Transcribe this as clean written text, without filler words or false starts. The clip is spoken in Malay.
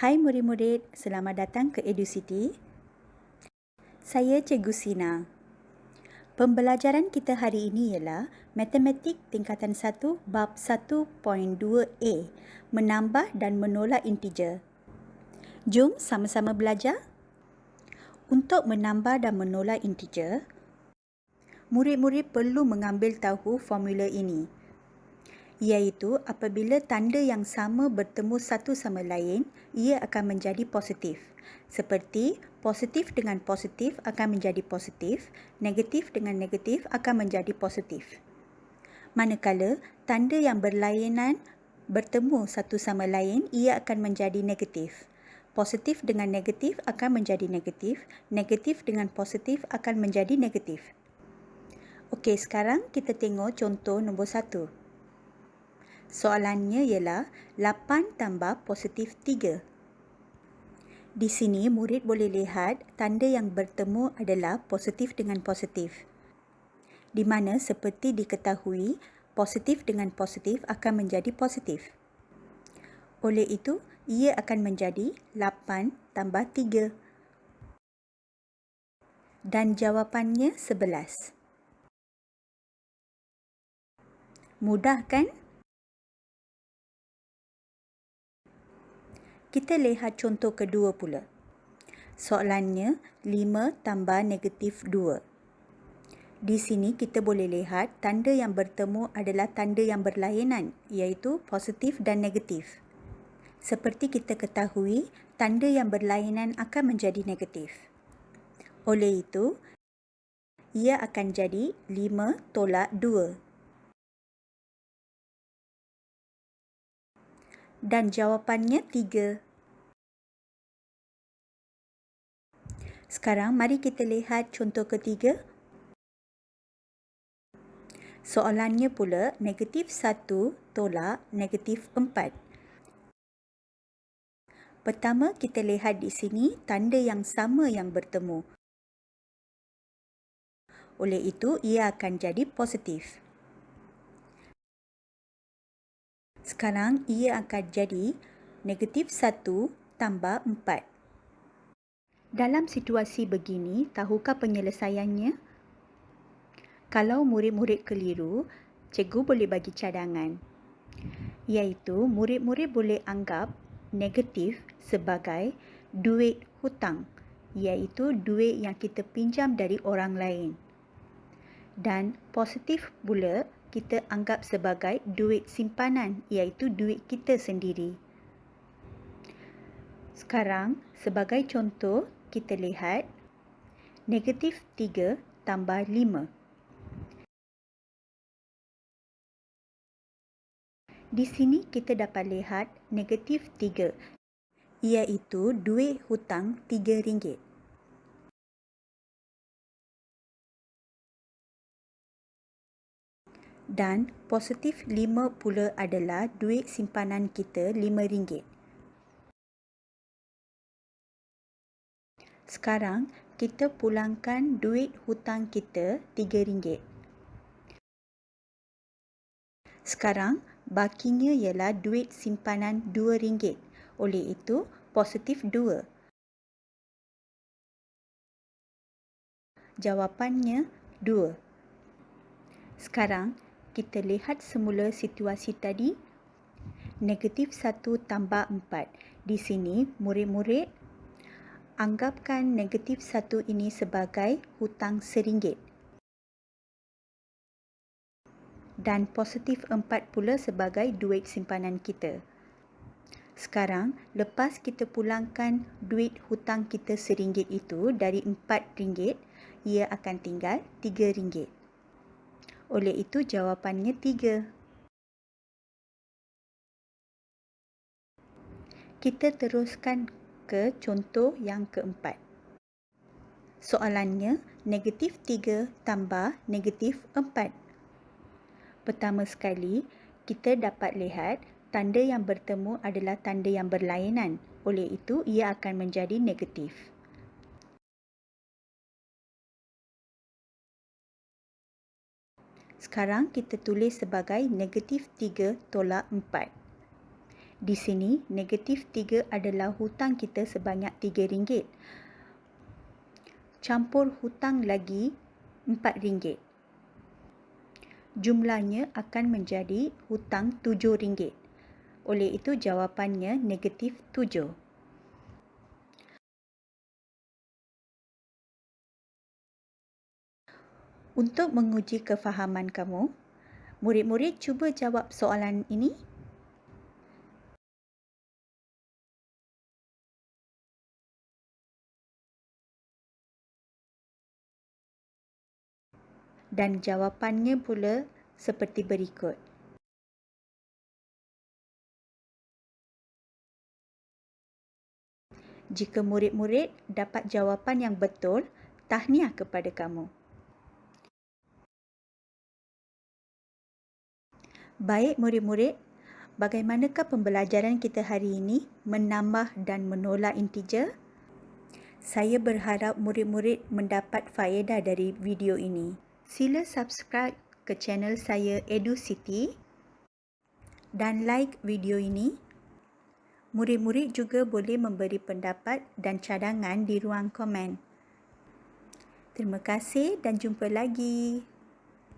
Hai murid-murid, selamat datang ke EduCity. Saya Cikgu Sina. Pembelajaran kita hari ini ialah Matematik Tingkatan 1 Bab 1.2a, Menambah dan Menolak Integer. Jom sama-sama belajar. Untuk menambah dan menolak integer, murid-murid perlu mengambil tahu formula ini, iaitu apabila tanda yang sama bertemu satu sama lain, ia akan menjadi positif. Seperti positif dengan positif akan menjadi positif, negatif dengan negatif akan menjadi positif. Manakala tanda yang berlainan bertemu satu sama lain, ia akan menjadi negatif. Positif dengan negatif akan menjadi negatif, negatif dengan positif akan menjadi negatif. Okey, sekarang kita tengok contoh nombor 1. Soalannya ialah 8 tambah positif 3. Di sini murid boleh lihat tanda yang bertemu adalah positif dengan positif. Di mana seperti diketahui, positif dengan positif akan menjadi positif. Oleh itu, ia akan menjadi 8 tambah 3. Dan jawapannya 11. Mudah kan? Kita lihat contoh kedua pula. Soalannya 5 tambah negatif 2. Di sini kita boleh lihat tanda yang bertemu adalah tanda yang berlainan, iaitu positif dan negatif. Seperti kita ketahui, tanda yang berlainan akan menjadi negatif. Oleh itu, ia akan jadi 5 tolak 2. Dan jawapannya 3. Sekarang mari kita lihat contoh ketiga. Soalannya pula negatif 1 tolak negatif 4. Pertama kita lihat di sini tanda yang sama yang bertemu. Oleh itu ia akan jadi positif. Sekarang ia akan jadi negatif 1 tambah 4. Dalam situasi begini, tahukah penyelesaiannya? Kalau murid-murid keliru, cikgu boleh bagi cadangan. Iaitu murid-murid boleh anggap negatif sebagai duit hutang, iaitu duit yang kita pinjam dari orang lain. Dan positif pula kita anggap sebagai duit simpanan, iaitu duit kita sendiri. Sekarang, sebagai contoh, kita lihat negatif 3 tambah 5. Di sini kita dapat lihat negatif 3, iaitu duit hutang RM3. Dan positif 5 pula adalah duit simpanan kita RM5. Sekarang, kita pulangkan duit hutang kita RM3. Sekarang, bakinya ialah duit simpanan RM2. Oleh itu, positif 2. Jawapannya 2. Sekarang, kita lihat semula situasi tadi. Negatif 1 tambah 4. Di sini, murid-murid anggapkan negatif 1 ini sebagai hutang RM1. Dan positif 4 pula sebagai duit simpanan kita. Sekarang, lepas kita pulangkan duit hutang kita RM1 itu dari RM4, ia akan tinggal RM3. Oleh itu, jawapannya 3. Kita teruskan ke contoh yang keempat. Soalannya, negatif 3 tambah negatif 4. Pertama sekali, kita dapat lihat tanda yang bertemu adalah tanda yang berlainan. Oleh itu, ia akan menjadi negatif. Sekarang kita tulis sebagai negatif 3 tolak 4. Di sini, negatif 3 adalah hutang kita sebanyak RM3. Campur hutang lagi RM4. Jumlahnya akan menjadi hutang RM7. Oleh itu, jawapannya negatif 7. Untuk menguji kefahaman kamu, murid-murid cuba jawab soalan ini. Dan jawapannya pula seperti berikut. Jika murid-murid dapat jawapan yang betul, tahniah kepada kamu. Baik murid-murid, bagaimanakah pembelajaran kita hari ini menambah dan menolak integer? Saya berharap murid-murid mendapat faedah dari video ini. Sila subscribe ke channel saya EduCity dan like video ini. Murid-murid juga boleh memberi pendapat dan cadangan di ruang komen. Terima kasih dan jumpa lagi.